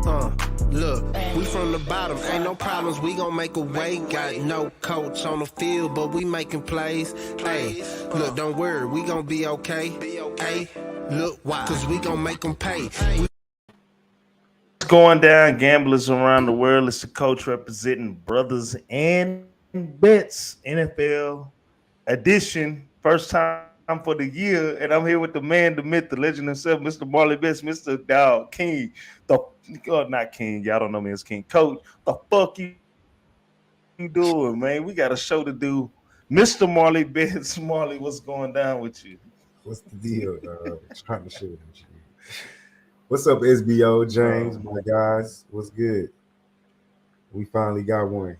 Look, we from the bottom, ain't no problems, we gon' make a way. Got no coach on the field, but we making plays. Hey, look, don't worry, we gon' be okay. Hey, look, why? Cause we gon' make them pay. What's going down, gamblers around the world? It's the coach representing Brothas N Bets NFL edition. First time for the year, and I'm here with the man, the myth, the legend himself, Mr. Marley Bets, Mr. Dog King. Not King, y'all don't know me as King. Coach, the fuck you doing, man? We got a show to do. Mr. Marley Bets, Marley, what's going down with you? What's the deal? Trying to shoot at you. What's up, SBO, James, my guys? What's good? We finally got one.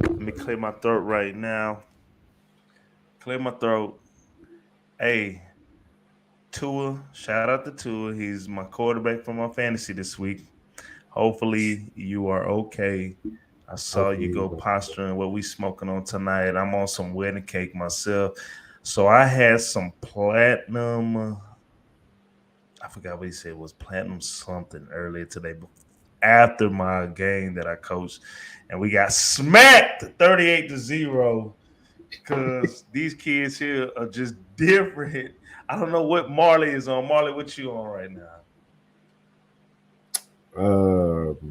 Let me clear my throat right now. Clear my throat. Hey, Tua, shout out to Tua. He's my quarterback for my fantasy this week. Hopefully you are okay. I saw you go posturing what we smoking on tonight. I'm on some wedding cake myself. So I had some platinum. I forgot what he said. It was platinum something earlier today after my game that I coached. And we got smacked 38-0 because these kids here are just different. I don't know what Marley is on. Marley, what you on right now?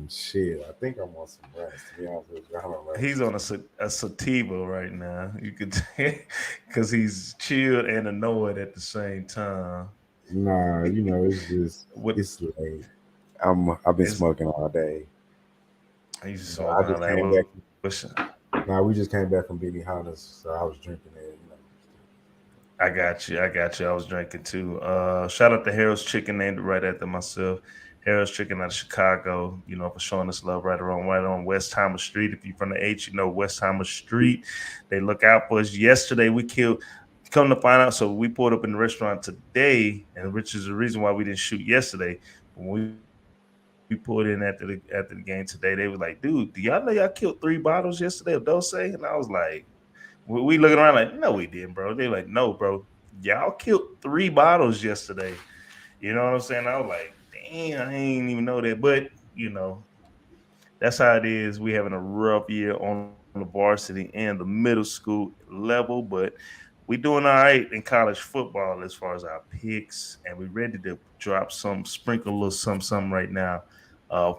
Shit. I think I'm on some rest. To be honest with you, I don't know. He's on a sativa right now. You could because he's chilled and annoyed at the same time. Nah, it's just it's late. I've been smoking all day. I just came back. Nah, we just came back from BB Honda's, so I was drinking it. I got you. I was drinking too. Shout out to Harold's Chicken, named it right after myself. Harold's Chicken out of Chicago, for showing us love right on Westheimer Street. If you're from the H, Westheimer Street. They look out for us. Yesterday, we killed. Come to find out, so we pulled up in the restaurant today, and which is the reason why we didn't shoot yesterday. When we pulled in after the game today, they were like, "Dude, do y'all know y'all killed 3 bottles yesterday of Dose?" And I was like, "We looking around like, no, we didn't, bro." They're like, "No, bro, y'all killed 3 bottles yesterday." You know what I'm saying? I was like, "Damn, I ain't even know that." But that's how it is. We having a rough year on the varsity and the middle school level, but we doing all right in college football as far as our picks, and we're ready to sprinkle a little something right now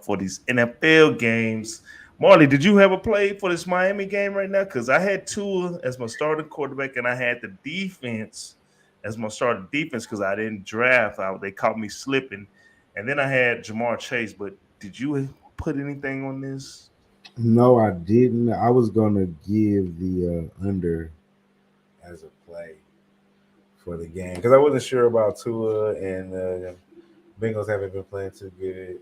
for these NFL games. Marley, did you have a play for this Miami game right now? Because I had Tua as my starting quarterback, and I had the defense as my starting defense because I didn't draft. They caught me slipping. And then I had Jamar Chase. But did you put anything on this? No, I didn't. I was going to give the under as a play for the game because I wasn't sure about Tua, and Bengals haven't been playing too good.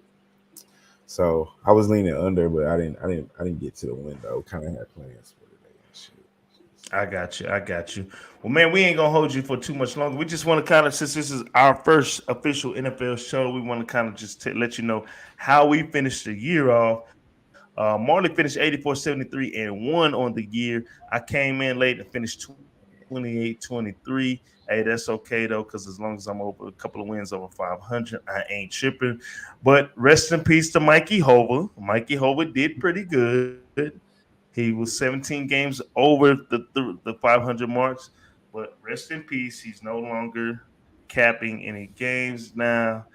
So I was leaning under, but I didn't get to the window. Kind of had plans for today and shit. I got you. Well, man, we ain't gonna hold you for too much longer. We just want to kind of, since this is our first official NFL show, we want to kind of just let you know how we finished the year off. Marley finished 84-73-1 on the year. I came in late and finished 28-23. Hey, that's okay though, because as long as I'm over a couple of wins over 500, I ain't tripping. But rest in peace to Mikey Hova. Mikey Hova did pretty good. He was 17 games over the 500 marks, but rest in peace. He's no longer capping any games now.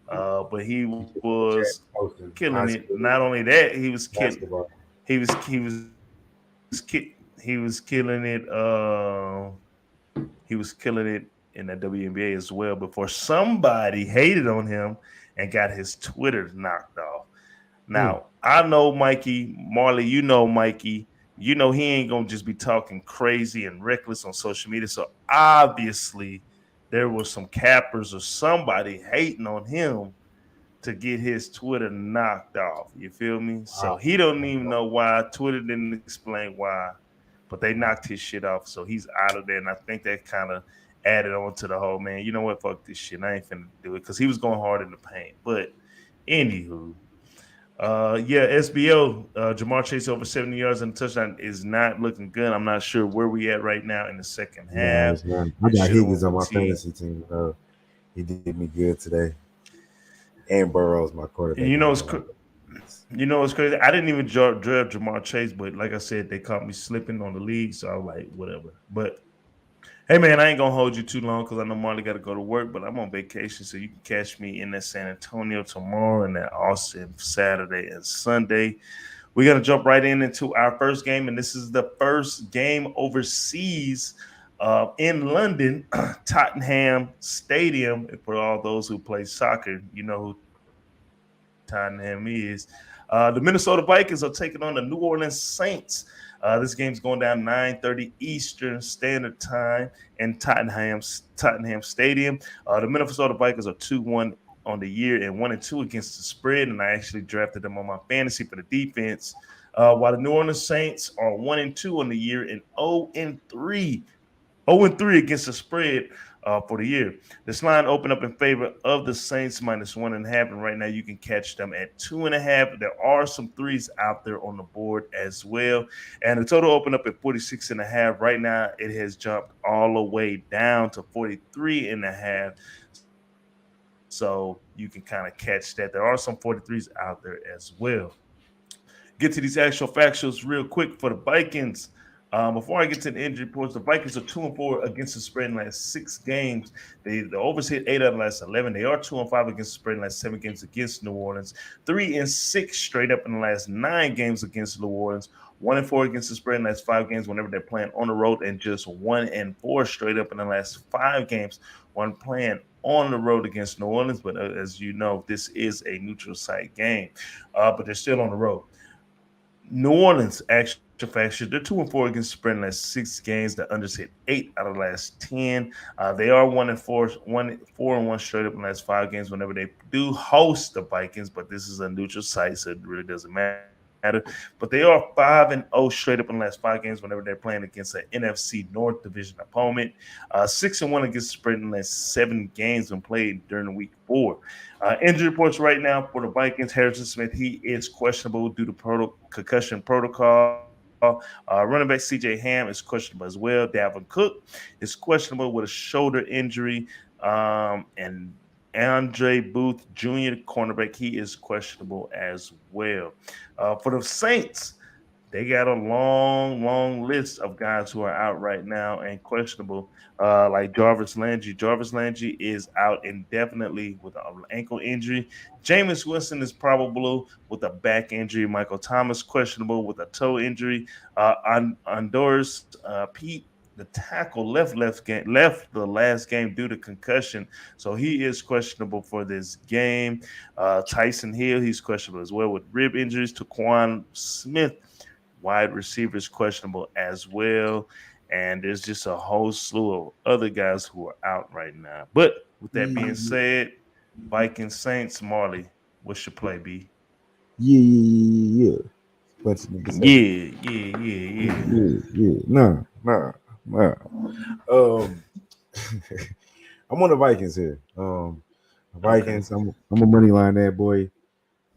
But he was killing it. Not only that, he was killing. He was killing it. He was killing it in the WNBA as well. Before somebody hated on him and got his Twitter knocked off. Now I know Mikey Marley. You know Mikey. He ain't gonna just be talking crazy and reckless on social media. So obviously there was some cappers or somebody hating on him to get his Twitter knocked off. You feel me? So he don't even know why. Twitter didn't explain why, but they knocked his shit off. So he's out of there. And I think that kind of added on to the whole, man, you know what? Fuck this shit. I ain't finna do it because he was going hard in the paint. But anywho, SBO, Jamar Chase over 70 yards and a touchdown is not looking good. I'm not sure where we at right now in the second half. I got Higgins on my fantasy team. He did me good today. And Burrow's my quarterback. You And know, I it's got cr- like you know it's crazy. I didn't even draft Jamar Chase, but like I said, they caught me slipping on the league, so I was like, whatever. But hey, man, I ain't gonna hold you too long because I know Marley got to go to work, but I'm on vacation, so you can catch me in that San Antonio tomorrow and that Austin Saturday and Sunday. We're gonna jump right into our first game, and this is the first game overseas in London, Tottenham Stadium. For all those who play soccer, you know who Tottenham is. The Minnesota Vikings are taking on the New Orleans Saints. This game's going down 9:30 Eastern Standard Time in Tottenham Stadium. The Minnesota Vikings are 2-1 on the year and 1-2 against the spread, and I actually drafted them on my fantasy for the defense. While the New Orleans Saints are 1-2 on the year and 0-3 0-3 against the spread for the year. This line opened up in favor of the Saints -1.5, and right now you can catch them at 2.5. There are some threes out there on the board as well, and the total opened up at 46.5. Right now it has jumped all the way down to 43.5. So you can kind of catch that. There are some 43s out there as well. Get to these actual factuals real quick for the Vikings. Before I get to the injury reports, the Vikings are 2-4 against the spread in the last 6 games. The overs hit 8 out of the last 11. They are 2-5 against the spread in the last 7 games against New Orleans. 3-6 straight up in the last 9 games against New Orleans. 1-4 against the spread in the last 5 games whenever they're playing on the road, and just 1-4 straight up in the last 5 games when playing on the road against New Orleans. But as you know, this is a neutral site game, but they're still on the road. New Orleans, actual facts, they're 2-4 against the spread in the last 6 games. The unders hit 8 out of the last 10. They are 1-4, 4-1 straight up in the last 5 games whenever they do host the Vikings, but this is a neutral site, so it really doesn't matter. But they are 5-0 straight up in the last 5 games whenever they're playing against an NFC North division opponent. 6-1 against the spread in the last 7 games when played during week 4. Injury reports right now for the Vikings. Harrison Smith, he is questionable due to concussion protocol. Running back C.J. Ham is questionable as well. Dalvin Cook is questionable with a shoulder injury. And Andre Booth Jr., cornerback, he is questionable as well. For the Saints, they got a long list of guys who are out right now and questionable, like Jarvis Landry. Jarvis Landry is out indefinitely with an ankle injury. Jameis Winston is probable with a back injury. Michael Thomas questionable with a toe injury. Andor's Pete, the tackle, left the last game due to concussion, so he is questionable for this game. Tyson Hill, he's questionable as well with rib injuries. Taquan Smith, wide receivers, questionable as well. And there's just a whole slew of other guys who are out right now. But with that being yeah, said, Vikings Saints, Marley, what's your play, B? yeah. Bunch of niggas say, Yeah. yeah. Nah. Um, I'm on the Vikings here. Okay. Vikings. I'm a money line that boy.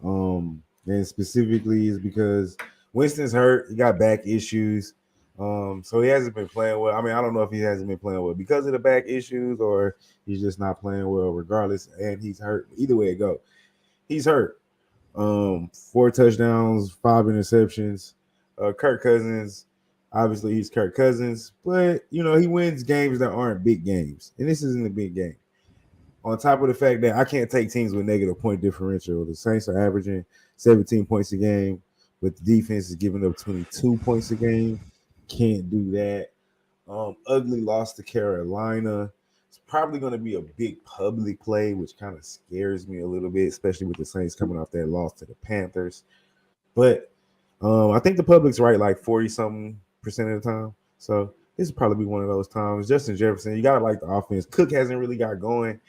And specifically is because Winston's hurt. He got back issues. So he hasn't been playing well. I mean, I don't know if he hasn't been playing well because of the back issues or he's just not playing well regardless. And he's hurt. Either way it go, he's hurt. 4 touchdowns, 5 interceptions. Kirk Cousins, obviously he's Kirk Cousins, but he wins games that aren't big games, and this isn't a big game. On top of the fact that I can't take teams with negative point differential. The Saints are averaging 17 points a game, but the defense is giving up 22 points a game. Can't do that. Ugly lost to Carolina. It's probably going to be a big public play, which kind of scares me a little bit, especially with the Saints coming off that loss to the Panthers. But I think the public's right like 40 something percent of the time. So this will probably be one of those times. Justin Jefferson, you got to like the offense. Cook hasn't really got going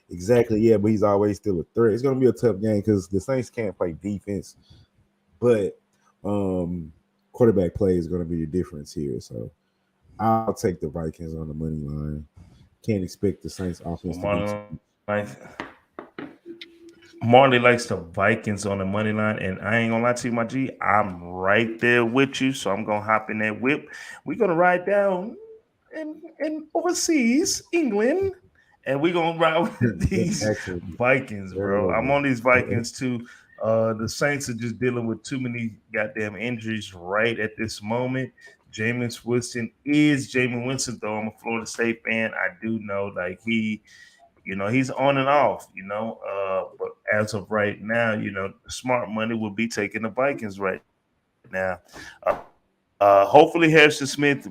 exactly yet, but he's always still a threat. It's going to be a tough game because the Saints can't play defense, but quarterback play is going to be the difference here. So I'll take the Vikings on the money line. Can't expect the Saints So offense to be too. Marley likes the Vikings on the money line, and I ain't gonna lie to you, my G. I'm right there with you, so I'm gonna hop in that whip. We're gonna ride down in overseas England, and we're gonna ride with these Actually, Vikings, very bro. I'm ugly. on these Vikings too. The Saints are just dealing with too many goddamn injuries right at this moment. Jameis Winston, though. I'm a Florida State fan. I do know, like he's on and off, but as of right now, the smart money will be taking the Vikings right now. Hopefully Harrison Smith,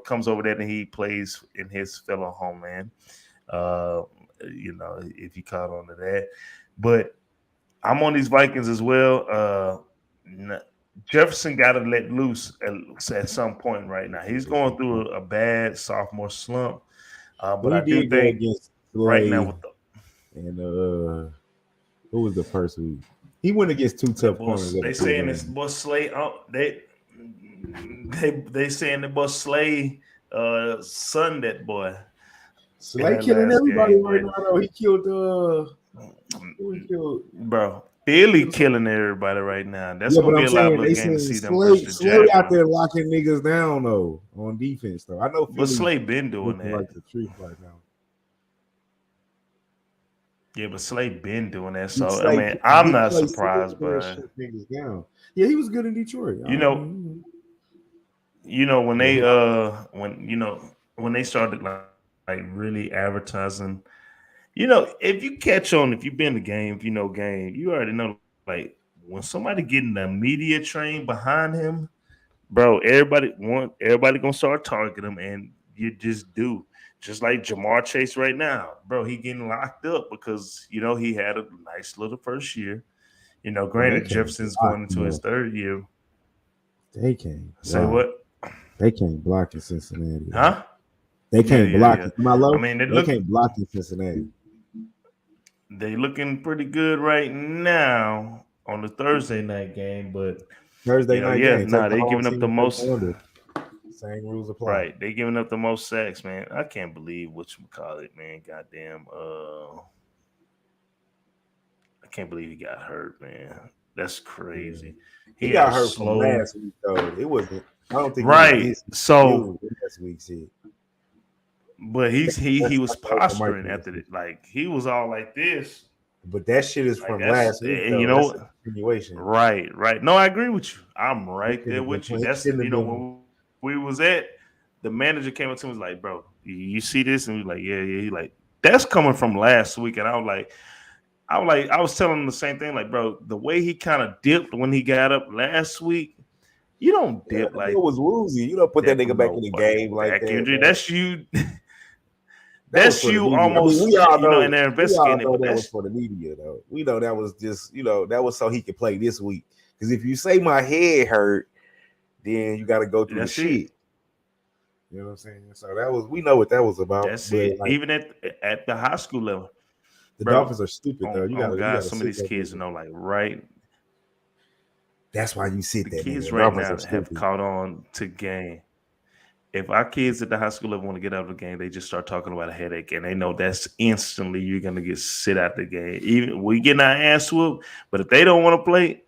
comes over there and he plays in his fellow homeland. Uh, if you caught on to that. But I'm on these Vikings as well. Jefferson got to let loose at some point right now. He's going through a bad sophomore slump. But Well, he I do did go think against right now Slay with and who was the first week? He went against two that tough boy, corners at they the full saying this game. boy Slay. They saying the boy Slay son that boy in Slay that killing last everybody game, right but now though. He killed who he killed? bro, Philly killing everybody right now. That's Yeah, gonna but be I'm a lot saying of they game to saying see them versus the Slay out Jaguars. there locking niggas down though on defense though. I know But Philly Slay been doing looking that. like the truth right now. Yeah, but Slay been doing that. Big So I Slay, mean, I'm Big not Slay Slay surprised, there but shut niggas down. Yeah, he was good in Detroit. you I know, mean, when but they he, when they started like really advertising, if you catch on, if you've been in the game, if you know game, you already know like when somebody getting the media train behind him, bro, everybody gonna start targeting him, and you just do. Just like Jamar Chase right now, bro, he getting locked up because he had a nice little first year. bro, they Granted, can't Jefferson's block, going into his bro. third year. They can't Say block. what? They can't block in Cincinnati. Though. Huh? They Yeah, can't yeah, block yeah. it. My I low. mean, They can't block in Cincinnati. they looking pretty good right now on the Thursday night game, but Thursday night yeah, game. Take nah, the they home giving up team the and take the most. under. Same rules apply. Right, they giving up the most sacks, man. I can't believe what you call it, man. Goddamn, I can't believe he got hurt, man. That's Yeah. crazy. He He had a got hurt from slow. last week though. It wasn't. I don't think it was Right, this. It so was last week's hit. but he That's was like the open mic posturing last after week. it, like he was all like this, But that shit is like from that's last week and though. That's a continuation. right. No, I agree with you. I'm He right shouldn't there have been with you. playing. He That's shouldn't have been. when we was at the manager came up to me and was like, bro, you see this? And we was like, yeah. He like, that's coming from last week. And I was telling him the same thing, like, bro, the way he kind of dipped when he got up last week, you don't Yeah, dip that nigga like was woozy. You don't put that that nigga from back in no the game fucking like back that, injury. man. That's you. That was That's for the you media. I mean, almost, and they're we all investigating it, know but that was that's for the media, though. We know that was just, that was so he could play this week. Because if you say my head hurt, then you got to go through the that's it. shit. You know what I'm saying? So that was, we know what that was about. That's But it. like, Even at the high school level, the bro. Dolphins are stupid, though. On You God, gotta some of sit these that kids nigga. know, like, right. That's why you sit The that nigga. kids The right Dolphins are now have stupid. caught on to game. If our kids at the high school level want to get out of the game, they just start talking about a headache, and they know that's instantly you're gonna get sit out the game. Even we getting our ass whooped, but if they don't want to play,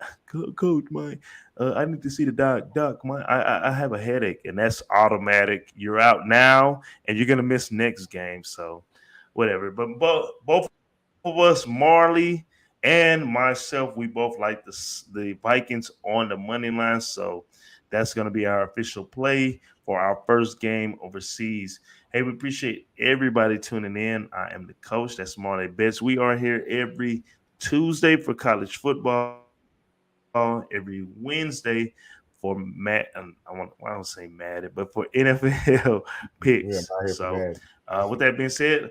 coach, man, I need to see the doc. Doc, man, I have a headache, and that's automatic. You're out now, and you're gonna miss next game. So, whatever. But both of us, Marley and myself, we both like the Vikings on the money line. So that's going to be our official play for our first game overseas. Hey, we appreciate everybody tuning in. I am the coach. That's Marley Bets. We are here every Tuesday for college football, every Wednesday for I don't say Madden, but for NFL Yeah, I'm picks. not here for So, that. with that being said,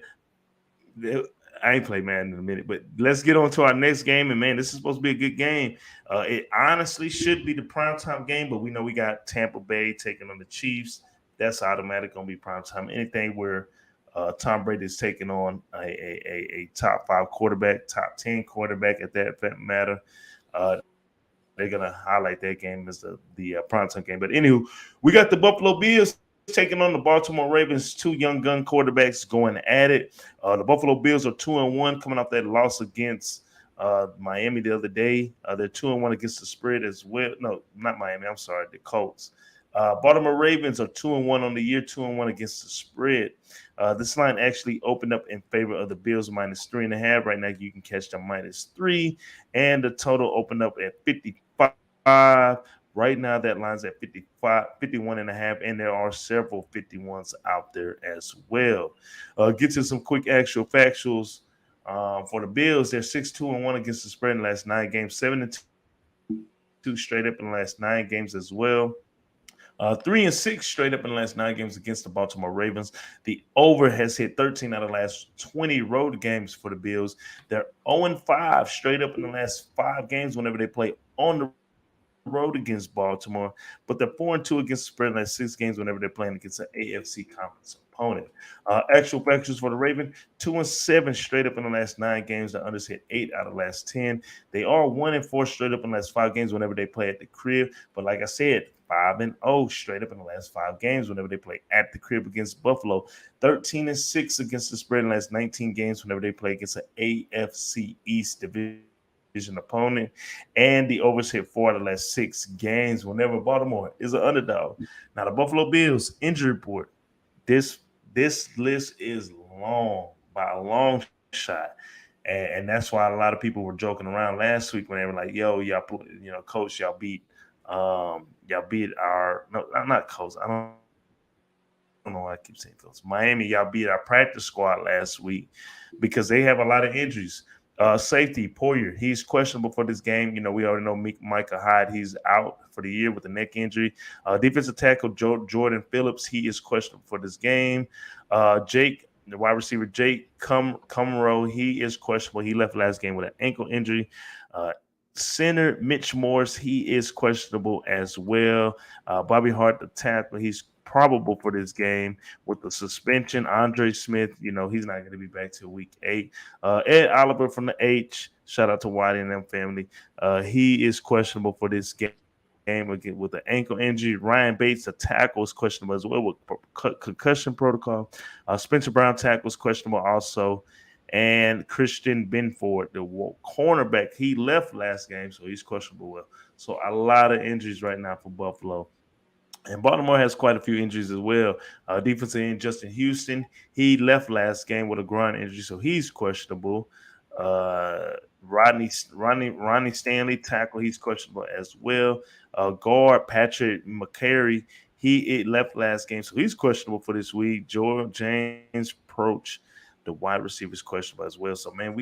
I ain't play Madden in a minute, but let's get on to our next game. And man, this is supposed to be a good game. It honestly should be the primetime game, but we know we got Tampa Bay taking on the Chiefs. That's automatic going to be primetime. Anything where Tom Brady is taking on a top 5 quarterback, top 10 quarterback at that matter. They're going to highlight that game as the primetime game. But anywho, we got the Buffalo Bills taking on the Baltimore Ravens, 2 young gun quarterbacks going at it. The Buffalo Bills are 2-1 coming off that loss against Miami the other day. They're 2-1 against the spread as well. No, not Miami. I'm sorry, the Colts. Baltimore Ravens are 2-1 on the year, 2-1 against the spread. This line actually opened up in favor of the Bills -3.5. Right now, you can catch them -3, and the total opened up at 55. Right now, that line's at 55, 51.5, and there are several 51s out there as well. Get to some quick actual factuals. For the Bills, they're 6-2-1 against the spread in the last 9 games, 7-2 straight up in the last 9 games as well. 3-6 straight up in the last 9 games against the Baltimore Ravens. The over has hit 13 out of the last 20 road games for the Bills. They're 0-5 straight up in the last 5 games whenever they play on the road against Baltimore, but they're 4-2 against the spread in the last 6 games whenever they're playing against an AFC conference opponent. Actual factors for the Ravens: 2-7 straight up in the last 9 games. The unders hit 8 out of the last 10. They are 1-4 straight up in the last 5 games whenever they play at the crib. But like I said, 5-0 straight up in the last 5 games whenever they play at the crib against Buffalo. 13-6 against the spread in the last 19 games whenever they play against an AFC East division opponent, and the overs hit 4 out of the last 6 games whenever Baltimore is an underdog. Now the Buffalo Bills injury report. This list is long by a long shot, and that's why a lot of people were joking around last week when they were like, "Yo, y'all, coach, y'all beat our no, not coach. I don't know why I keep saying coach. Miami, y'all beat our practice squad last week because they have a lot of injuries." Safety Poyer, he's questionable for this game. We already know Micah Hyde, he's out for the year with a neck injury. Defensive tackle Jordan Phillips, he is questionable for this game. The wide receiver Jake Kumro, he is questionable. He left last game with an ankle injury. Center Mitch Morse, he is questionable as well. Bobby Hart, the tackle, he's probable for this game with the suspension. Andre Smith, he's not going to be back till week 8. Ed Oliver from the H, shout out to Whitey and them family. He is questionable for this game again with the ankle injury. Ryan Bates, the tackle, is questionable as well with concussion protocol. Spencer Brown, tackle, is questionable also. And Christian Benford, the cornerback, he left last game, so he's questionable well. So a lot of injuries right now for Buffalo. And Baltimore has quite a few injuries as well. Defensive end Justin Houston, he left last game with a groin injury, so he's questionable. Rodney Stanley, tackle, he's questionable as well. Guard Patrick McCary, he left last game, so he's questionable for this week. James Proch, the wide receiver, is questionable as well. So, man,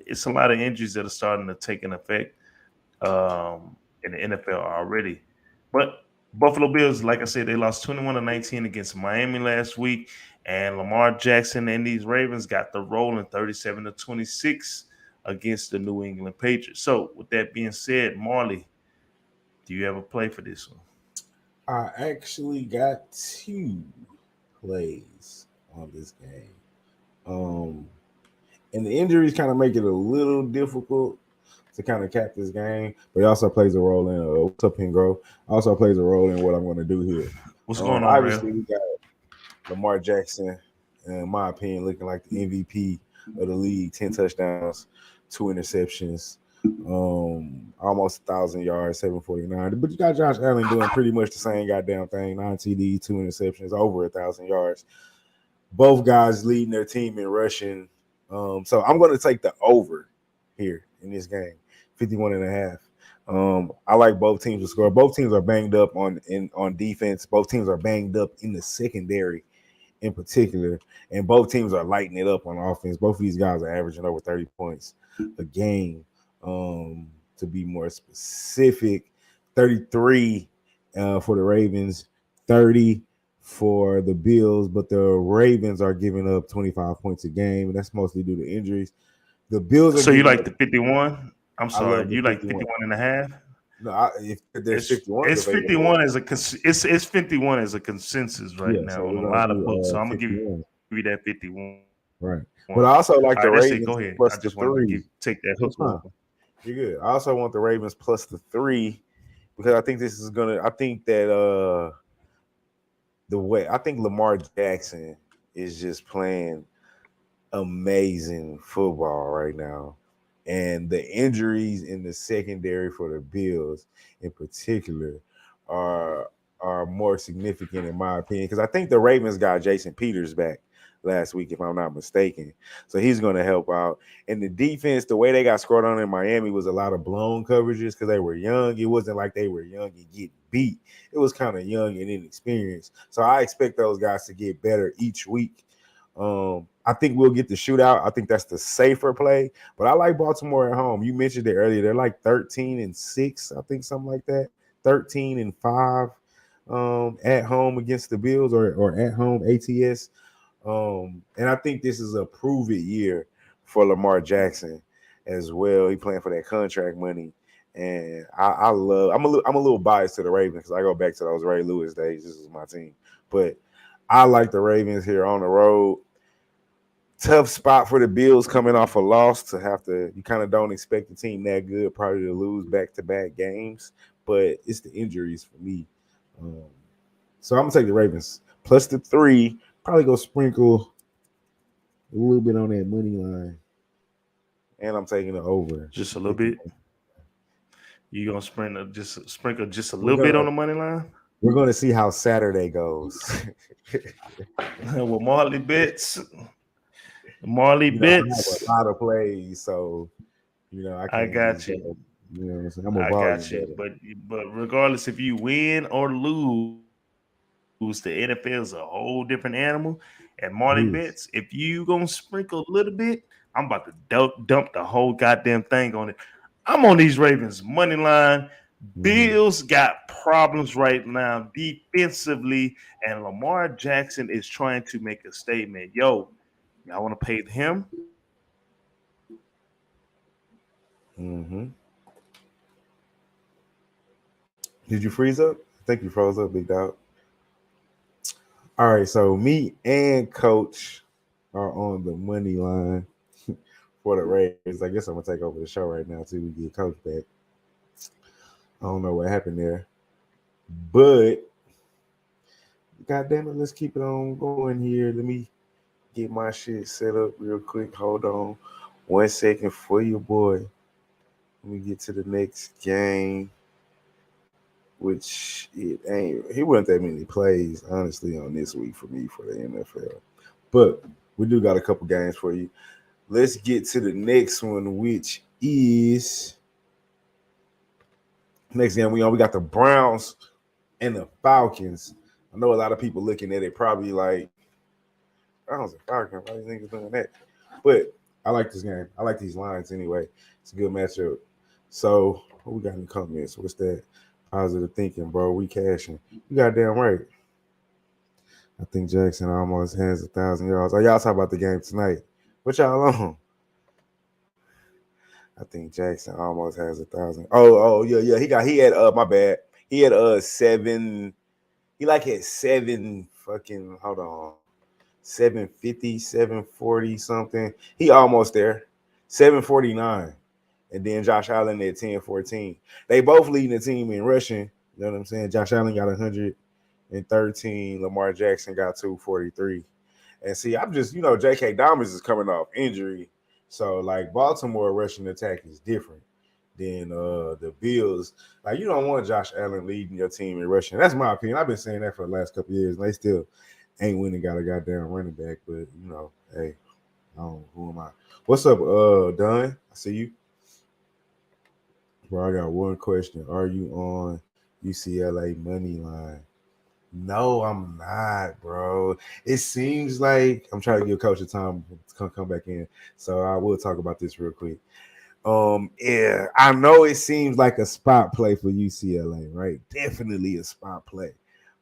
it's a lot of injuries that are starting to take an effect in the NFL already. But Buffalo Bills, like I said, they lost 21-19 against Miami last week, and Lamar Jackson and these Ravens got the roll in 37-26 against the New England Patriots. So, with that being said, Marley, do you have a play for this one? I actually got 2 plays on this game. And the injuries kind of make it a little difficult to kind of cap this game, but it also plays a role in what's up, Pingrove? Also plays a role in what I'm going to do here. What's going on, obviously, we got Lamar Jackson, in my opinion, looking like the MVP of the league. 10 touchdowns, 2 interceptions, almost 1,000 yards, 749. But you got Josh Allen doing pretty much the same goddamn thing. 9 TDs, 2 interceptions, over 1,000 yards. Both guys leading their team in rushing. So I'm going to take the over here in this game, 51.5. I like both teams to score. Both teams are banged up on defense. Both teams are banged up in the secondary in particular, and both teams are lighting it up on offense. Both of these guys are averaging over 30 points a game. To be more specific, 33 for the Ravens, 30 for the Bills, but the Ravens are giving up 25 points a game, and that's mostly due to injuries. The Bills are so you like the 51? I'm sorry, you like 51.5? No, if there's 51, it's 51 as it's 51 as a consensus right now on a lot of books. So I'm gonna give you that 51. Right, but I also like the Ravens. Go ahead. Plus I just the want 3. to take that hook. You're good. I also want the Ravens plus the 3 because I think this is gonna. I think that I think Lamar Jackson is just playing amazing football right now. And the injuries in the secondary for the Bills in particular are more significant in my opinion, because I think the Ravens got Jason Peters back. last week, if I'm not mistaken. So he's going to help out. And the defense, the way they got scored on in Miami was a lot of blown coverages because they were young. It wasn't like they were young and get beat. It was kind of young and inexperienced. So I expect those guys to get better each week. I think we'll get the shootout. I think that's the safer play. But I like Baltimore at home. You mentioned it earlier. They're like 13-6, I think, something like that. 13-5 at home against the Bills or at home ATS. And I think this is a prove it year for Lamar Jackson as well. He playing for that contract money. And I'm a little biased to the Ravens because I go back to those Ray Lewis days. This is my team. But I like the Ravens here on the road. Tough spot for the Bills coming off a loss to have to. You kind of don't expect the team that good probably to lose back-to-back games, but it's the injuries for me. So I'm going to take the Ravens. Plus the 3, probably go sprinkle a little bit on that money line. And I'm taking it over. Just a little bit. You going to sprinkle just a little bit on the money line? We're going to see how Saturday goes. With Marley bets. Marley bets. I have a lot of plays, so I got you. You know what I'm saying? I got you. But regardless if you win or lose, the NFL is a whole different animal. And Marley bets, if you gonna sprinkle a little bit, I'm about to dump the whole goddamn thing on it. I'm on these Ravens money line. Bills got problems right now defensively, and Lamar Jackson is trying to make a statement. Yo, y'all want to pay him? Mm-hmm. Did you freeze up? I think you froze up, big dog. All right, so me and Coach are on the money line for the Ravens. I guess I'm gonna take over the show right now till we get Coach back. I don't know what happened there, but God damn it, let's keep it on going here. Let me get my shit set up real quick. Hold on 1 second for you, boy. Let me get to the next game, which he wasn't that many plays, honestly, on this week for me for the NFL. But we do got a couple games for you. Let's get to the next one, which is next game we got the Browns and the Falcons. I know a lot of people looking at it probably like, Browns and Falcons, why do you think it's doing that? But I like this game. I like these lines anyway. It's a good matchup. So what we got in the comments? What's that? Positive thinking, bro. We cashing. You got damn right. I think Jackson almost has 1,000 yards. Oh, y'all talk about the game tonight. What y'all on? I think Jackson almost has 1,000. Oh, yeah. He had my bad. He had 7. He had 7 fucking, hold on. 750, 740 something. He almost there. 749. And then Josh Allen at 10-14. They both leading the team in rushing. You know what I'm saying? Josh Allen got 113. Lamar Jackson got 243. And see, I'm just, J.K. Dobbins is coming off injury. So, like, Baltimore rushing attack is different than the Bills. Like, you don't want Josh Allen leading your team in rushing. That's my opinion. I've been saying that for the last couple of years. And they still ain't winning, got a goddamn running back. But, hey, who am I? What's up, Dunn? I see you. Bro, I got one question. Are you on UCLA money line? No, I'm not, bro. It seems like I'm trying to give Coach a time to come back in. So I will talk about this real quick. Yeah, I know it seems like a spot play for UCLA, right? Definitely a spot play.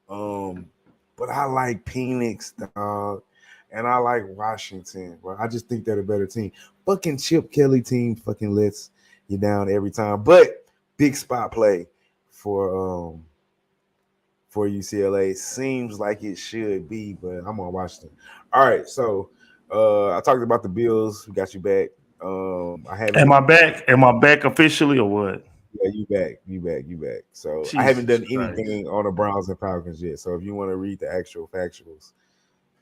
But I like Phoenix, dog, and I like Washington, bro. I just think they're a better team. Fucking Chip Kelly team fucking lets you down every time. But big spot play for UCLA. Seems like it should be, but I'm on Washington. All right, so I talked about the Bills. We got you back. Am I back? Am I back officially or what? Yeah, you back. So Jesus I haven't done Christ. anything on the Browns and Falcons yet. So if you want to read the actual factuals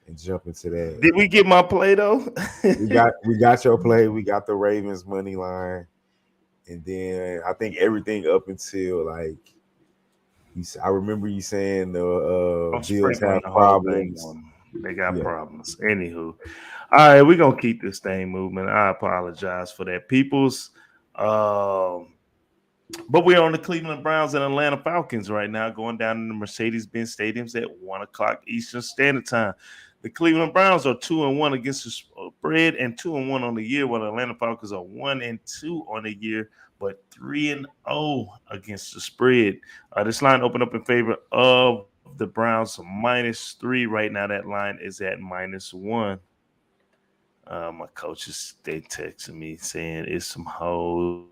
and jump into that. Did we get my play though? we got your play. We got the Ravens money line. And then I think everything up until I remember you saying the Bills have problems. They got Yeah. problems. Anywho, all right, we're gonna keep this thing moving. I apologize for that, peoples. Um, but we're on the Cleveland Browns and Atlanta Falcons right now, going down in the Mercedes-Benz Stadiums at 1 o'clock Eastern Standard Time. The Cleveland Browns are 2-1 against the spread and 2-1 on the year, while the Atlanta Falcons are 1-2 on the year, but 3-0 against the spread. This line opened up in favor of the Browns -3 right now. That line is at -1. My coaches they texting me saying it's some hoes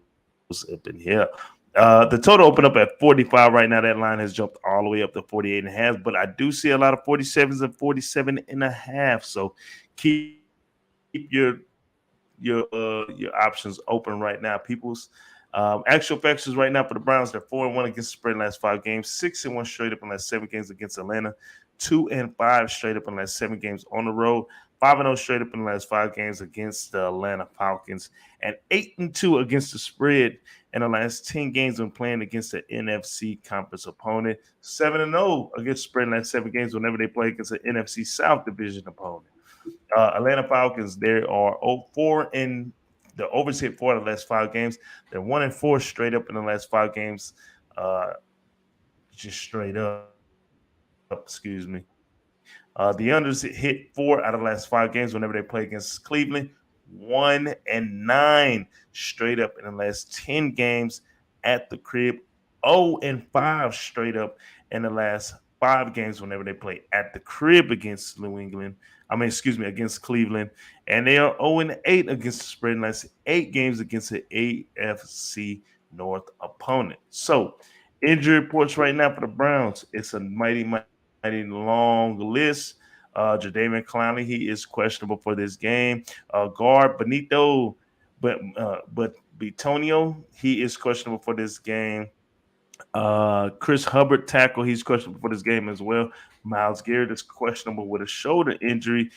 up in here. The total opened up at 45 right now. That line has jumped all the way up to 48.5, but I do see a lot of 47s and 47.5. So keep your options open right now, peoples. Actual factors right now for the Browns, they're 4-1 against the spread in the last 5 games, 6-1 straight up in the last 7 games against Atlanta, 2-5 straight up in the last 7 games on the road, 5-0 straight up in the last 5 games against the Atlanta Falcons, and 8-2 against the spread in the last 10 games when playing against the NFC conference opponent, 7-0 against the spread in the last 7 games whenever they play against the NFC South division opponent. Atlanta Falcons, they are 4 in the overs hit 4 of the last 5 games. They're 1-4 straight up in the last 5 games. Just straight up, excuse me. The unders hit 4 out of the last 5 games whenever they play against Cleveland. 1-9 straight up in the last 10 games at the crib. 0-5 straight up in the last 5 games whenever they play at the crib against New England. Against Cleveland. And they are 0-8 against the spread in the last 8 games against the AFC North opponent. So, injury reports right now for the Browns. It's a mighty long list. Jadeveon Clowney, he is questionable for this game. Guard Benito, but Bitonio, he is questionable for this game. Chris Hubbard, tackle, he's questionable for this game as well. Myles Garrett is questionable with a shoulder injury.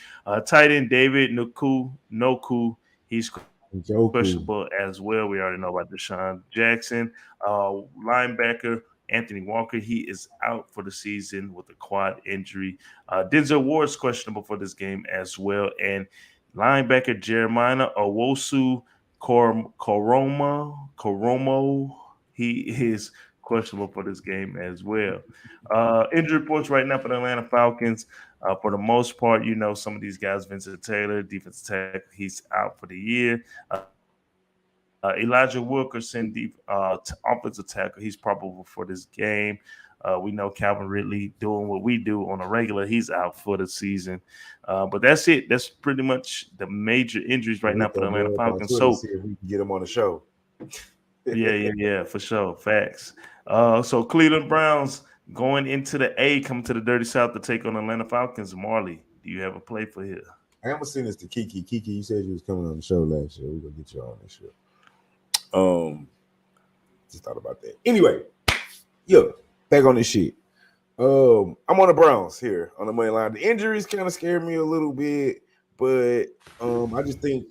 Tight end David Noku, he's questionable Joku. as well. We already know about Deshaun Jackson. Linebacker Anthony Walker, he is out for the season with a quad injury. Denzel Ward's questionable for this game as well. And linebacker Jeremiah Owosu Koromo, he is questionable for this game as well. Injury reports right now for the Atlanta Falcons. For the most part, some of these guys, Vincent Taylor, defensive tackle, he's out for the year. Elijah Wilkerson, offensive tackle, he's probable for this game. We know Calvin Ridley doing what we do on a regular. He's out for the season. But that's it. That's pretty much the major injuries right now We for the hit that Atlanta boy up on Falcons. Twitter to So, see if we can get him on the show. yeah, for sure. Facts. So Cleveland Browns going into the A, coming to the Dirty South to take on Atlanta Falcons. Marley, do you have a play for here? I'm gonna send this to Kiki. Kiki, you said you was coming on the show last year. We're gonna get you on this show. Just thought about that. Anyway, back on this shit. I'm on the Browns here on the money line. The injuries kind of scared me a little bit, but I just think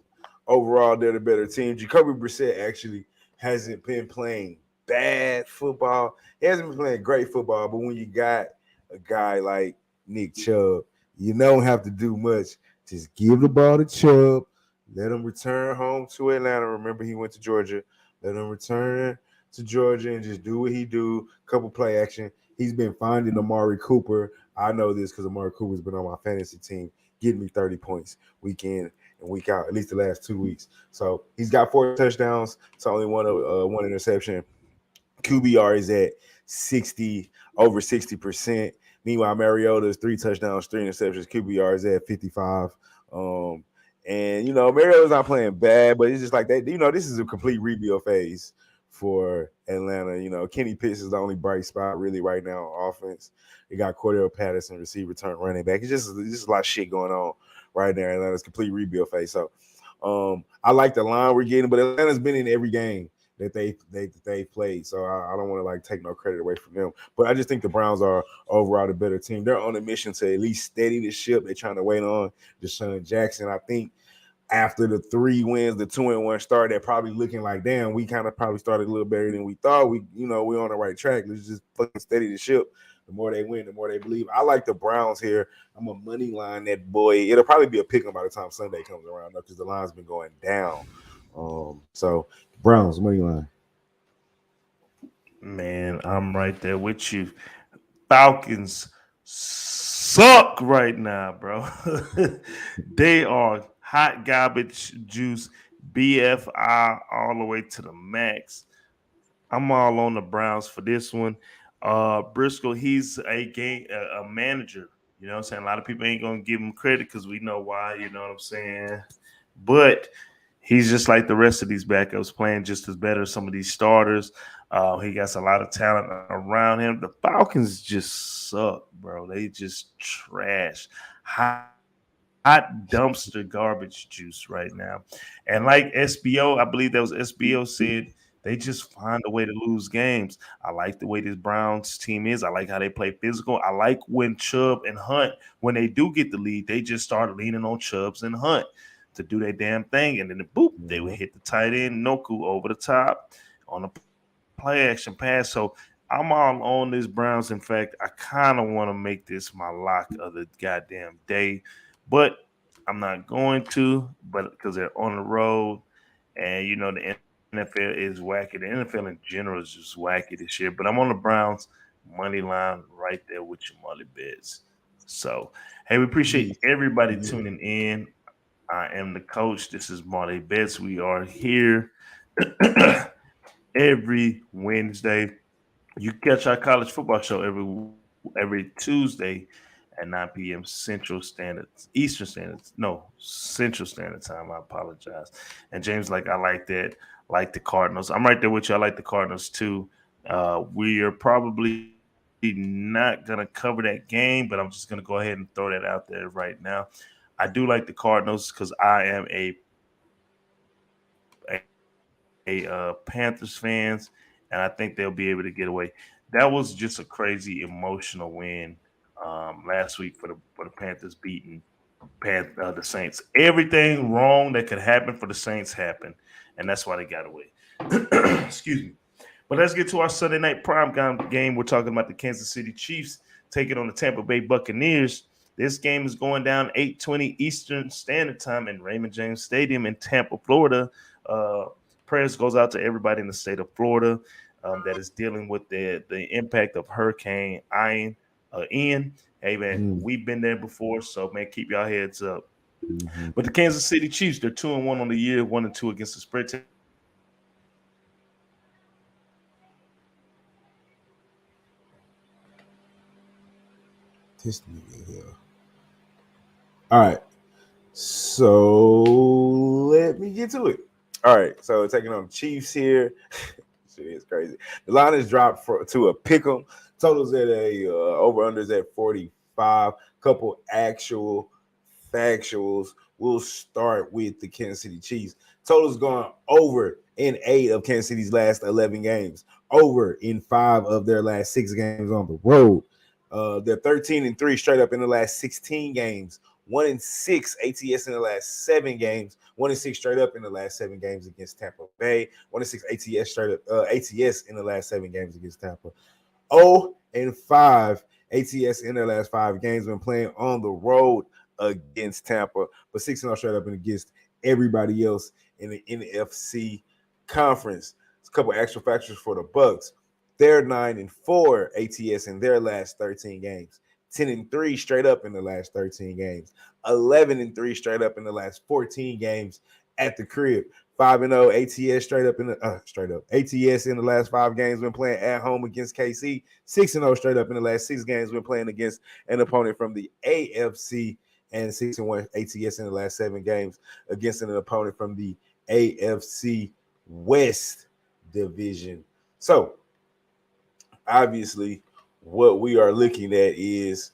overall they're the better team. Jacoby Brissett actually hasn't been playing bad football. He hasn't been playing great football, but when you got a guy like Nick Chubb, you don't have to do much. Just give the ball to Chubb, let him return home to Atlanta. Remember, he went to Georgia. Let him return to Georgia and just do what he do. Couple play action. He's been finding Amari Cooper. I know this because Amari Cooper's been on my fantasy team, getting me 30 points week in and week out, at least the last 2 weeks. So he's got 4 touchdowns. It's only one interception. QBR is at 60, over 60%. Meanwhile, Mariota's 3 touchdowns, 3 interceptions. QBR is at 55. And Mariota's not playing bad, but it's just like that. This is a complete rebuild phase for Atlanta. Kenny Pitts is the only bright spot really right now on offense. They got Cordell Patterson, receiver turn running back. It's just a lot of shit going on right there. Atlanta's complete rebuild phase. So I like the line we're getting, but Atlanta's been in every game that they played. So I don't want to take no credit away from them. But I just think the Browns are overall the better team. They're on a mission to at least steady the ship. They're trying to wait on Deshaun Jackson. I think after the 3 wins, the 2-1 start, they're probably looking like, damn, we kind of probably started a little better than we thought. We're on the right track. Let's just fucking steady the ship. The more they win, the more they believe. I like the Browns here. I'm a money line that boy. It'll probably be a pick 'em by the time Sunday comes around, because the line's been going down. So Browns money line. Man, I'm right there with you. Falcons suck right now, bro. They are hot garbage juice, BFI all the way to the max. I'm all on the Browns for this one. Briscoe, he's a manager. You know what I'm saying? A lot of people ain't gonna give him credit because we know why, you know what I'm saying? But he's just like the rest of these backups, playing just as better as some of these starters. He got a lot of talent around him. The Falcons just suck, bro. They just trash. Hot dumpster garbage juice right now. And like SBO, I believe that was SBO said, they just find a way to lose games. I like the way this Browns team is. I like how they play physical. I like when Chubb and Hunt, when they do get the lead, they just start leaning on Chubbs and Hunt to do their damn thing. And then boop, they would hit the tight end, Noku over the top on a play action pass. So I'm all on this Browns. In fact, I kind of want to make this my lock of the goddamn day, but I'm not going to, but because they're on the road, and you know the NFL is wacky. The NFL in general is just wacky this year. But I'm on the Browns money line right there with your Marley bets. So hey, we appreciate everybody tuning in. I am the coach. This is Marley Bets. We are here every Wednesday. You catch our college football show every Tuesday at 9 p.m. Central Standard Time. I apologize. And James, like, I like that. Like the Cardinals. I'm right there with you. I like the Cardinals too. We are probably not gonna cover that game, but I'm just gonna go ahead and throw that out there right now. I do like the Cardinals because I am a Panthers fans, and I think they'll be able to get away. That was just a crazy emotional win last week for the Panthers beating the Saints. Everything wrong that could happen for the Saints happened, and that's why they got away. Excuse me. But let's get to our Sunday night prime game. We're talking about the Kansas City Chiefs taking on the Tampa Bay Buccaneers. This game is going down 8:20 Eastern Standard Time in Raymond James Stadium in Tampa, Florida. Prayers goes out to everybody in the state of Florida that is dealing with the impact of Hurricane Ian. Hey, man, we've been there before, so, man, keep y'all heads up. But the Kansas City Chiefs, they're 2-1 on the year, 1-2 against the spread. This nigga here. All right. So let me get to it. All right. So taking on the Chiefs here. Shit is crazy. The line is dropped to a pick 'em. Totals at a over-unders at 45. Couple actual factuals. We'll start with the Kansas City Chiefs. Totals going over in 8 of Kansas City's last 11 games. Over in 5 of their last 6 games on the road. They're 13-3 straight up in the last 16 games. 1-6 ATS in the last 7 games. 1-6 straight up in the last 7 games against Tampa Bay. 1-6 ATS straight up ATS in the last 7 games against Tampa. 0-5 ATS in their last 5 games when playing on the road against Tampa, but 6-0 straight up and against everybody else in the NFC conference. It's a couple extra factors for the Bucs. They're 9-4 ATS in their last 13 games. 10-3 straight up in the last 13 games. 11-3 straight up in the last 14 games at the crib. 5-0 ATS straight up ATS in the last 5 games when playing at home against KC. 6-0 straight up in the last 6 games when playing against an opponent from the AFC, and 6-1 ATS in the last 7 games against an opponent from the AFC West division. So obviously, what we are looking at is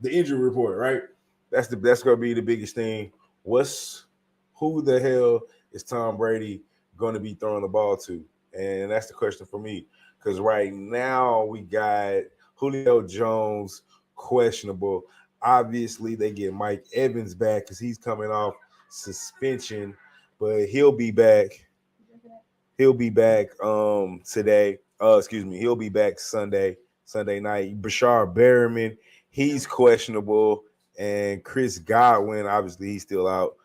the injury report, right? That's going to be the biggest thing. Who the hell is Tom Brady going to be throwing the ball to? And that's the question for me, because right now we got Julio Jones questionable. Obviously, they get Mike Evans back because he's coming off suspension, but he'll be back. He'll be back today. Excuse me. He'll be back Sunday night. Bashar Berriman, he's questionable, and Chris Godwin, obviously, he's still out.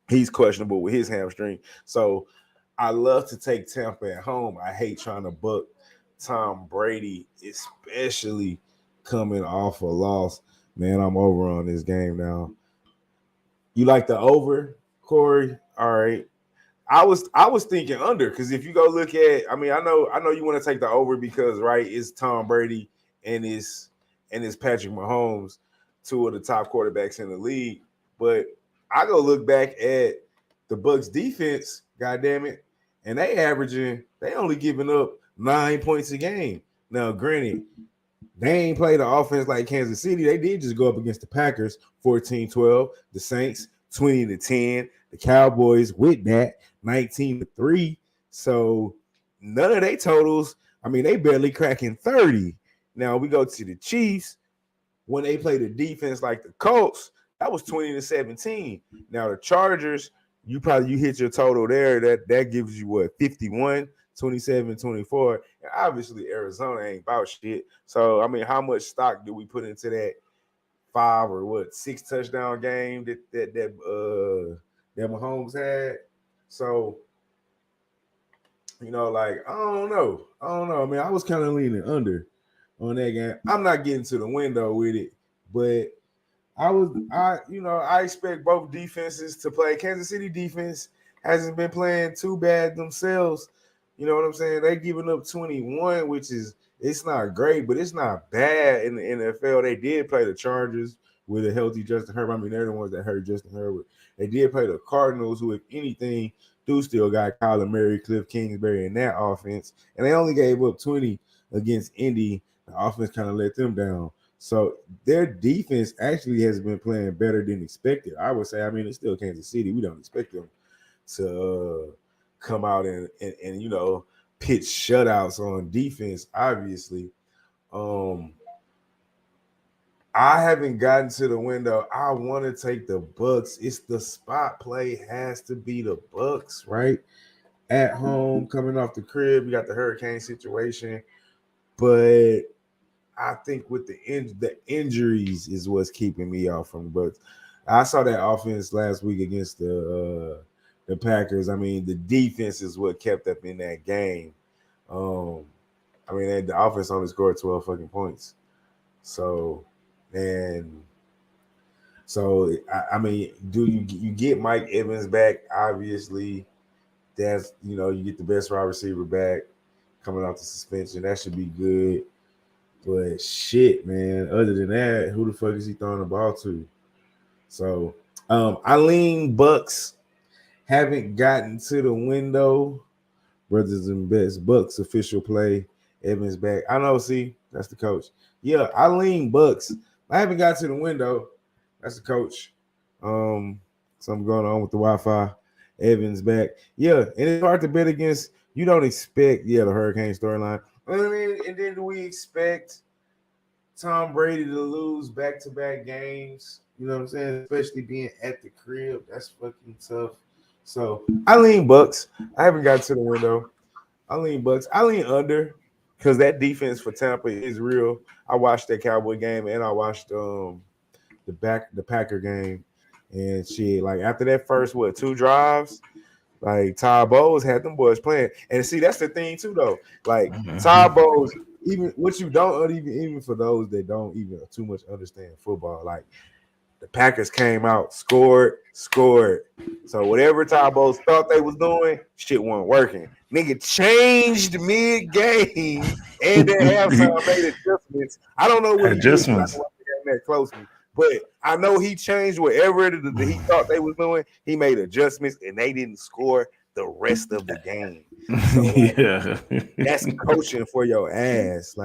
He's questionable with his hamstring. So I love to take Tampa at home. I hate trying to book Tom Brady, especially coming off a loss. Man, I'm over on this game now. You like the over, Corey? All right. I was thinking under because if you go look at, I know you want to take the over because right, it's Tom Brady and it's Patrick Mahomes, two of the top quarterbacks in the league. But I go look back at the Bucks defense, goddamn it, and they only giving up 9 points a game. Now, granted, they ain't played the offense like Kansas City. They did just go up against the Packers 14-12, the Saints 20-10, the Cowboys with that 19-3. So none of their totals, they barely cracking 30. Now we go to the Chiefs. When they play the defense like the Colts, that was 20-17. Now the Chargers, you hit your total there. That gives you what, 51, 27, 24. And obviously Arizona ain't about shit. So how much stock do we put into that 6 touchdown game that Mahomes had? So I don't know. I was kind of leaning under on that game. I'm not getting to the window with it, but I expect both defenses to play. Kansas City defense hasn't been playing too bad themselves. You know what I'm saying? They giving up 21, which is, it's not great, but it's not bad in the NFL. They did play the Chargers with a healthy Justin Herbert. They're the ones that hurt Justin Herbert. They did play the Cardinals, who, if anything, do still got Kyler Murray, Cliff Kingsbury in that offense. And they only gave up 20 against Indy. The offense kind of let them down. So their defense actually has been playing better than expected. I would say, it's still Kansas City. We don't expect them to come out and pitch shutouts on defense, obviously. I haven't gotten to the window. I want to take the Bucks. It's the spot play has to be the Bucks, right? At home, coming off the crib, we got the hurricane situation, but I think with the injuries is what's keeping me off from the Bucks. I saw that offense last week against the Packers. The defense is what kept up in that game. The offense only scored 12 fucking points. Do you get Mike Evans back? Obviously, that's you get the best wide receiver back coming off the suspension. That should be good. But shit, man. Other than that, who the fuck is he throwing the ball to? So I lean Bucks. Haven't gotten to the window. Brothas N Bets, Bucks official play. Evans back. I know, see, that's the coach. Yeah, I lean Bucks. I haven't got to the window. That's the coach. Something going on with the Wi-Fi. Evans back. Yeah, and it's hard to bet against. You don't expect, the hurricane storyline. And then do we expect Tom Brady to lose back-to-back games? You know what I'm saying? Especially being at the crib. That's fucking tough. So I lean Bucks. I haven't got to the window. I lean Bucks. I lean under because that defense for Tampa is real. I watched that Cowboy game and I watched the Packer game. And shit, after that first, 2 drives, Todd Bowles had them boys playing. And see, that's the thing too, though. Todd Bowles, even what you don't even for those that don't even too much understand football, the Packers came out, scored. So whatever Todd Bowles thought they was doing, shit wasn't working. Nigga changed mid-game and then halftime made adjustments. I don't know what adjustments. He did. I don't watch the game that closely. But I know he changed whatever he thought they was doing. He made adjustments, and they didn't score the rest of the game. So, that's coaching for your ass.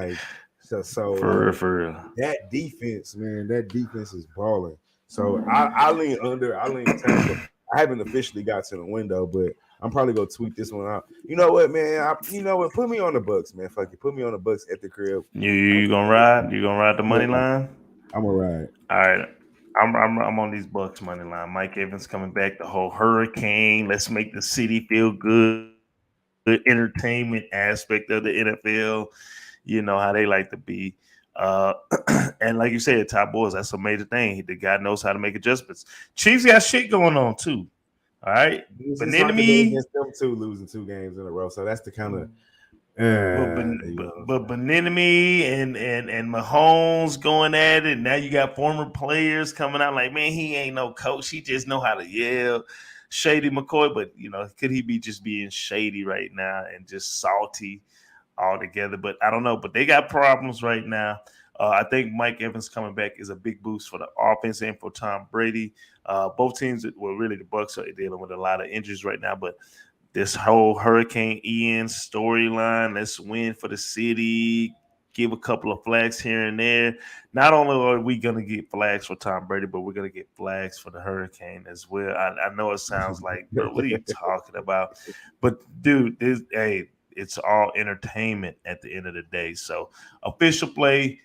So for real. That defense, man, is balling. So I lean under. I lean Tampa. I haven't officially got to the window, but I'm probably gonna tweet this one out. You know what, man? Put me on the Bucks, man. Fuck it. Put me on the Bucks at the crib. You gonna ride? You gonna ride the money line? I'm gonna ride. All right. I'm on these Bucks money line. Mike Evans coming back, the whole hurricane. Let's make the city feel good. Entertainment aspect of the NFL. You know how they like to be. Uh, and like you said, top boys, that's a major thing. The guy knows how to make adjustments. Chiefs got shit going on too. All right. It's hard to bet Benenemy, against them too, losing 2 games in a row. So that's the kind of you know what but I'm saying? Benenemy and Mahomes going at it. Now you got former players coming out like, man, he ain't no coach. He just know how to yell. Shady McCoy, but could he be just being shady right now and just salty altogether? But I don't know. But they got problems right now. I think Mike Evans coming back is a big boost for the offense and for Tom Brady. Both teams, well, really the Bucks are dealing with a lot of injuries right now, but this whole Hurricane Ian storyline, let's win for the city, give a couple of flags here and there. Not only are we going to get flags for Tom Brady, but we're going to get flags for the Hurricane as well. I know it sounds like, bro, what are you talking about? But, dude, it's all entertainment at the end of the day. So, official play,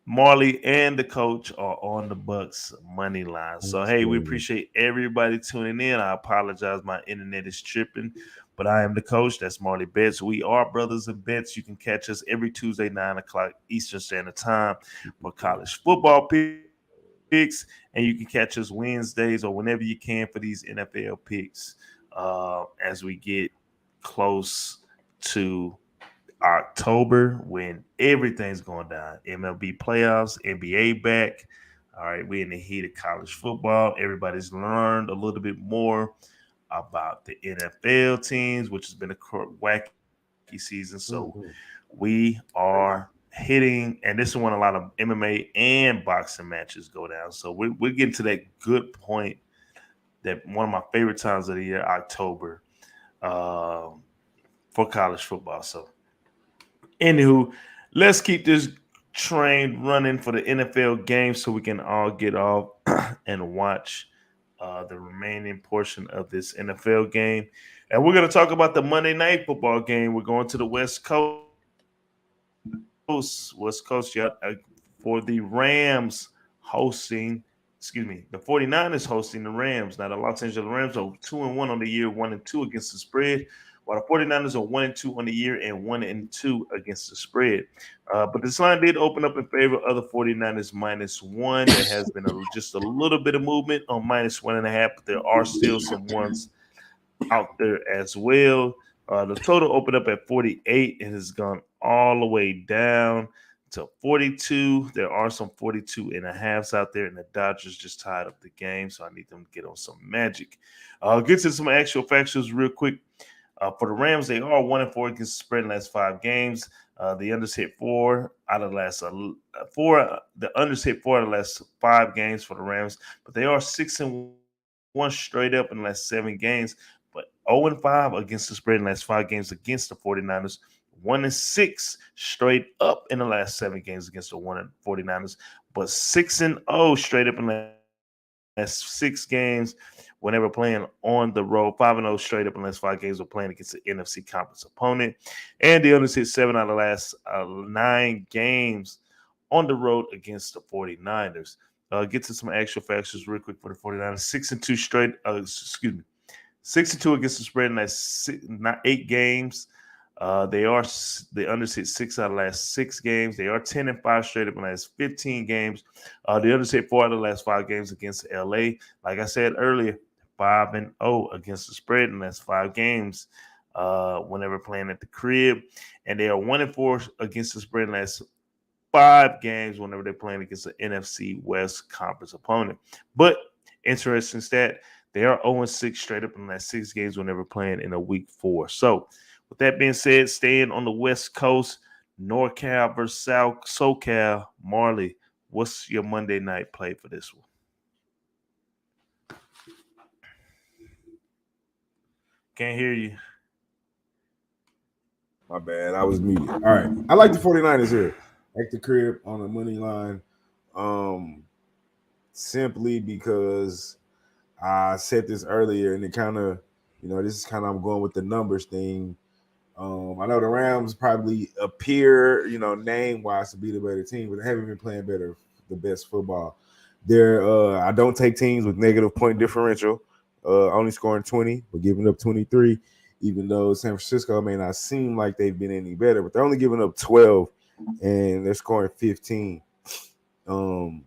Marley and the coach are on the Bucks money line. So That's hey, we crazy. appreciate everybody tuning in. I apologize, my internet is tripping, but I am the coach. That's Marley Bets. We are Brothas N Bets. You can catch us every Tuesday 9 o'clock Eastern Standard Time for college football picks, and you can catch us Wednesdays or whenever you can for these NFL picks as we get close to October when everything's going down. MLB playoffs, NBA back. All right, we're in the heat of college football. Everybody's learned a little bit more about the NFL teams, which has been a wacky season. So we are hitting, and this is when a lot of MMA and boxing matches go down. So we're getting to that good point, that one of my favorite times of the year, October, um, for college football. So anywho, let's keep this train running for the NFL game so we can all get off and watch the remaining portion of this NFL game. And we're going to talk about the Monday night football game. We're going to the West Coast, for the Rams hosting, the 49ers hosting the Rams. Now, the Los Angeles Rams are 2-1 on the year, 1-2 against the spread, while the 49ers are 1-2 on the year and 1-2 against the spread. But this line did open up in favor of the 49ers -1. There has been just a little bit of movement on -1.5, but there are still some ones out there as well. The total opened up at 48 and has gone all the way down to 42. There are some 42 and a halves out there, and the Dodgers just tied up the game, so I need them to get on some magic. Get to some actual factuals real quick. For the Rams, they are 1-4 against the spread in the last 5 games. The unders hit 4 out of the last 4. The unders hit 4 out of the last 5 games for the Rams, but they are 6-1 straight up in the last 7 games. But 0-5 against the spread in the last 5 games against the 49ers. 1-6 straight up in the last 7 games against the 49ers, but 6-0 straight up in the last 6 games whenever playing on the road. 5-0 straight up in the last 5 games of playing against the NFC conference opponent. And the others hit 7 out of the last 9 games on the road against the 49ers. Get to some actual factors real quick for the 49ers. 6-2 straight, 6-2 against the spread in that 8 games. The unders hit 6 out of the last 6 games. They are 10-5 straight up in the last 15 games. The unders hit 4 out of the last 5 games against LA. Like I said earlier, 5-0 against the spread in the last 5 games. Whenever playing at the crib, and they are 1-4 against the spread in the last 5 games whenever they're playing against the NFC West Conference opponent. But interesting stat, they are 0-6 straight up in the last 6 games whenever playing in a week 4. So, with that being said, staying on the West Coast, NorCal versus SoCal, Marley, what's your Monday night play for this one? Can't hear you. My bad. I was muted. All right. I like the 49ers here. At the crib on the money line. Simply because I said this earlier, and it kind of, this is kind of, I'm going with the numbers thing. I know the Rams probably appear, name wise to be the better team, but they haven't been playing the best football. They're I don't take teams with negative point differential, only scoring 20 but giving up 23. Even though San Francisco may not seem like they've been any better, but they're only giving up 12 and they're scoring 15. Um,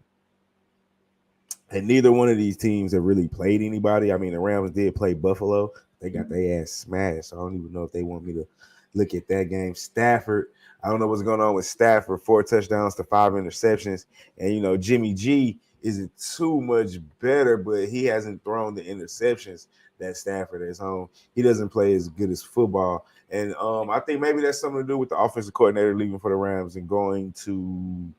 and neither one of these teams have really played anybody. I mean, the Rams did play Buffalo. They got their ass smashed. So I don't even know if they want me to look at that game. Stafford, I don't know what's going on with Stafford. 4 touchdowns to 5 interceptions. And, Jimmy G isn't too much better, but he hasn't thrown the interceptions that Stafford has home. He doesn't play as good as football. And I think maybe that's something to do with the offensive coordinator leaving for the Rams and going to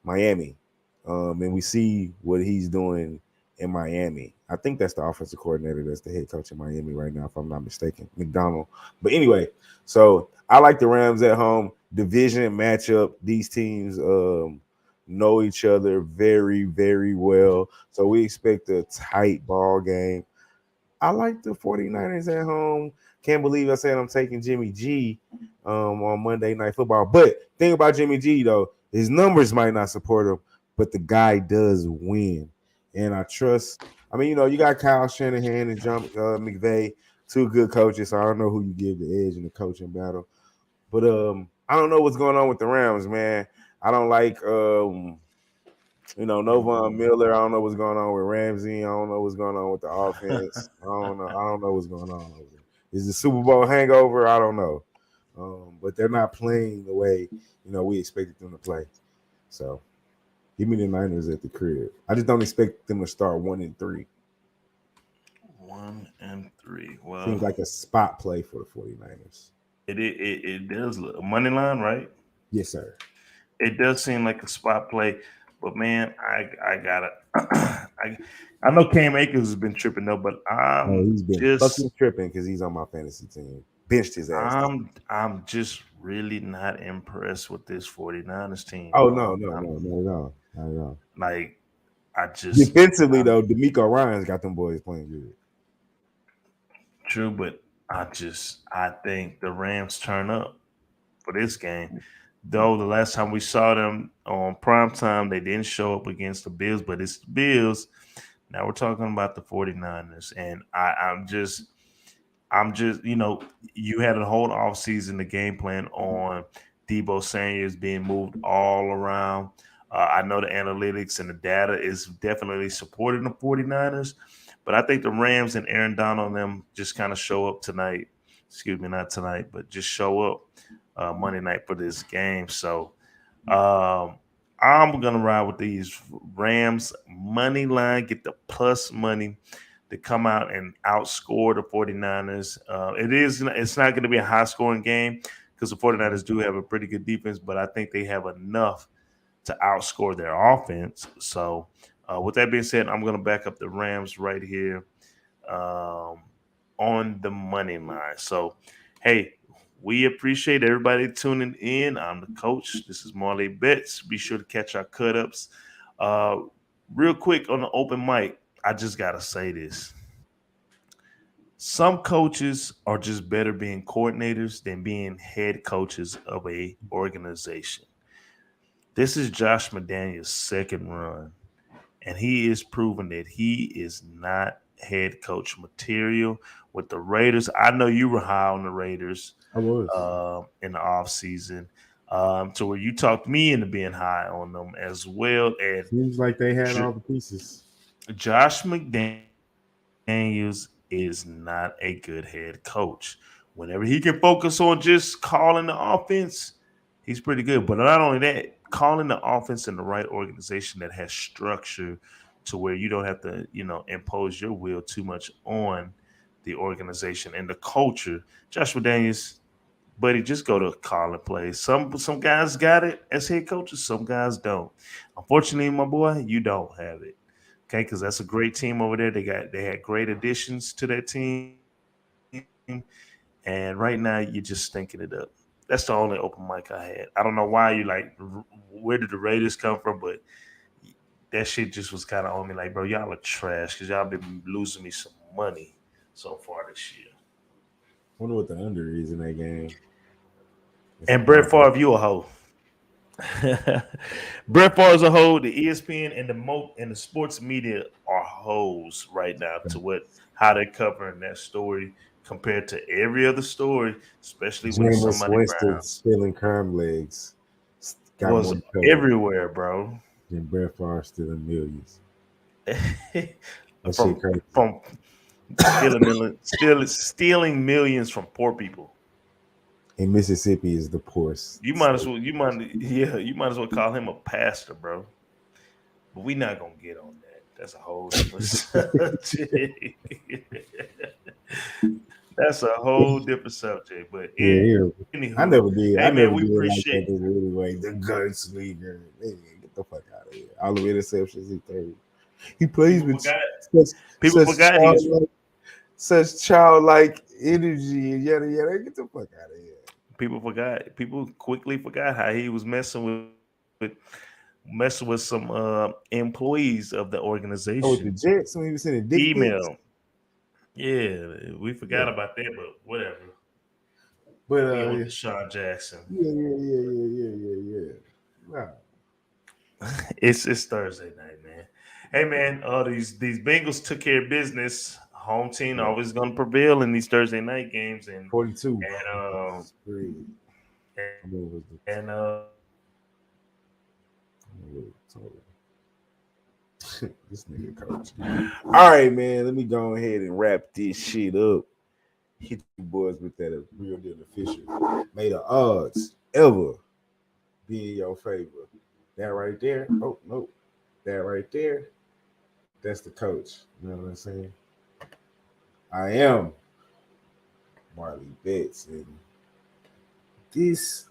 Miami. And we see what he's doing in Miami. I think that's the offensive coordinator that's the head coach in Miami right now, if I'm not mistaken, McDonald. But anyway, so I like the Rams at home. Division matchup. These teams know each other very, very well. So we expect a tight ball game. I like the 49ers at home. Can't believe I said I'm taking Jimmy G on Monday Night Football. But thing about Jimmy G, though, his numbers might not support him, but the guy does win. And I trust. I mean, you got Kyle Shanahan and John McVay, two good coaches. So I don't know who you give the edge in the coaching battle. But I don't know what's going on with the Rams, man. I don't like no Von Miller. I don't know what's going on with Ramsey. I don't know what's going on with the offense. I don't know. I don't know what's going on over there. Is the Super Bowl hangover? I don't know. But they're not playing the way we expected them to play. So give me the Niners at the crib. I just don't expect them to start 1-3. 1-3. Well, Seems like a spot play for the 49ers. it does look money line, right? Yes, sir. It does seem like a spot play, but man, I gotta. I know Cam Akers has been tripping though, but He's been fucking tripping because he's on my fantasy team. Benched his ass. I'm just really not impressed with this 49ers team. Oh no, not at all. Like I just defensively though, D'Amico Ryan's got them boys playing good. True, but I think the Rams turn up for this game. Though the last time we saw them on prime time, they didn't show up against the Bills, but it's the Bills. Now we're talking about the 49ers. And I'm just, you had a whole off season the game plan on Debo Samuels being moved all around. I know the analytics and the data is definitely supporting the 49ers, but I think the Rams and Aaron Donald and them just kind of show up tonight. Excuse me, not tonight, but just show up Monday night for this game. So I'm going to ride with these Rams money line, get the plus money to come out and outscore the 49ers. It's not going to be a high scoring game because the 49ers do have a pretty good defense, but I think they have enough to outscore their offense. So with that being said, I'm going to back up the Rams right here on the money line. So, hey, we appreciate everybody tuning in. I'm the coach. This is Marley Bets. Be sure to catch our cut ups. Real quick on the open mic, I just got to say this. Some coaches are just better being coordinators than being head coaches of a organization. This is Josh McDaniels' second run, and he is proving that he is not head coach material with the Raiders. I know you were high on the Raiders. I was in the offseason, to where you talked me into being high on them as well. And seems like they had all the pieces. Josh McDaniels is not a good head coach. Whenever he can focus on just calling the offense, he's pretty good. But not only that, calling the offense in the right organization that has structure to where you don't have to, impose your will too much on the organization and the culture. Josh McDaniels, buddy, just go to call and play. Some guys got it as head coaches, some guys don't. Unfortunately, my boy, you don't have it. Okay, because that's a great team over there. They had great additions to that team, and right now you're just stinking it up. That's the only open mic I had. I don't know why you like. Where did the Raiders come from? But that shit just was kind of on me. Like, bro, y'all are trash because y'all been losing me some money so far this year. Wonder what the under is in that game. And Brett Favre, you a hoe. Brett Favre as a whole, the ESPN and the sports media are hoes right now to how they're covering that story compared to every other story, especially when it's Jameis somebody Winston Brown. stealing crime legs got Was more coverage everywhere, bro. than Brett Favre stealing millions. That shit from crazy. from stealing millions from poor people. And Mississippi is the poorest. You might as well call him a pastor, bro. But we not gonna get on that. That's a whole different subject. That's a whole different subject. But anywho, I never did. Hey, I never man, we did appreciate like that anyway. The gunslinger. Man, get the fuck out of here. All the interceptions he threw. He plays with such childlike energy and yada yada. Get the fuck out of here. People quickly forgot how he was messing with some employees of the organization. Oh, with the Jets when he was sending dick email. Yeah, we forgot about that, but whatever. But Sean Jackson. Yeah. Wow. It's Thursday night, man. Hey man, these Bengals took care of business. Home team always gonna prevail in these Thursday night games, and 42. This nigga coach. All right, man. Let me go ahead and wrap this shit up. Hit you boys with that real deal official. May the odds ever be in your favor. That right there. Oh no, that right there. That's the coach. You know what I'm saying? I am Marley Bets, and this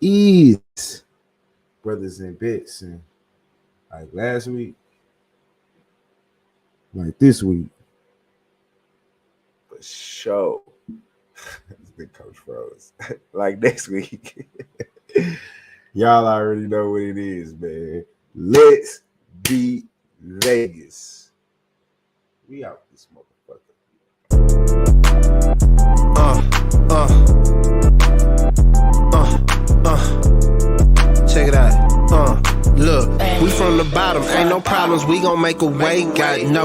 is Brothas N Bets, and like last week, like this week, for sure. It's been Coach Froze. Like next week, y'all already know what it is, man. Let's beat Vegas. We out this motherfucker. Check it out. Look, we from the bottom, ain't no problems. We gon' make a way. Got no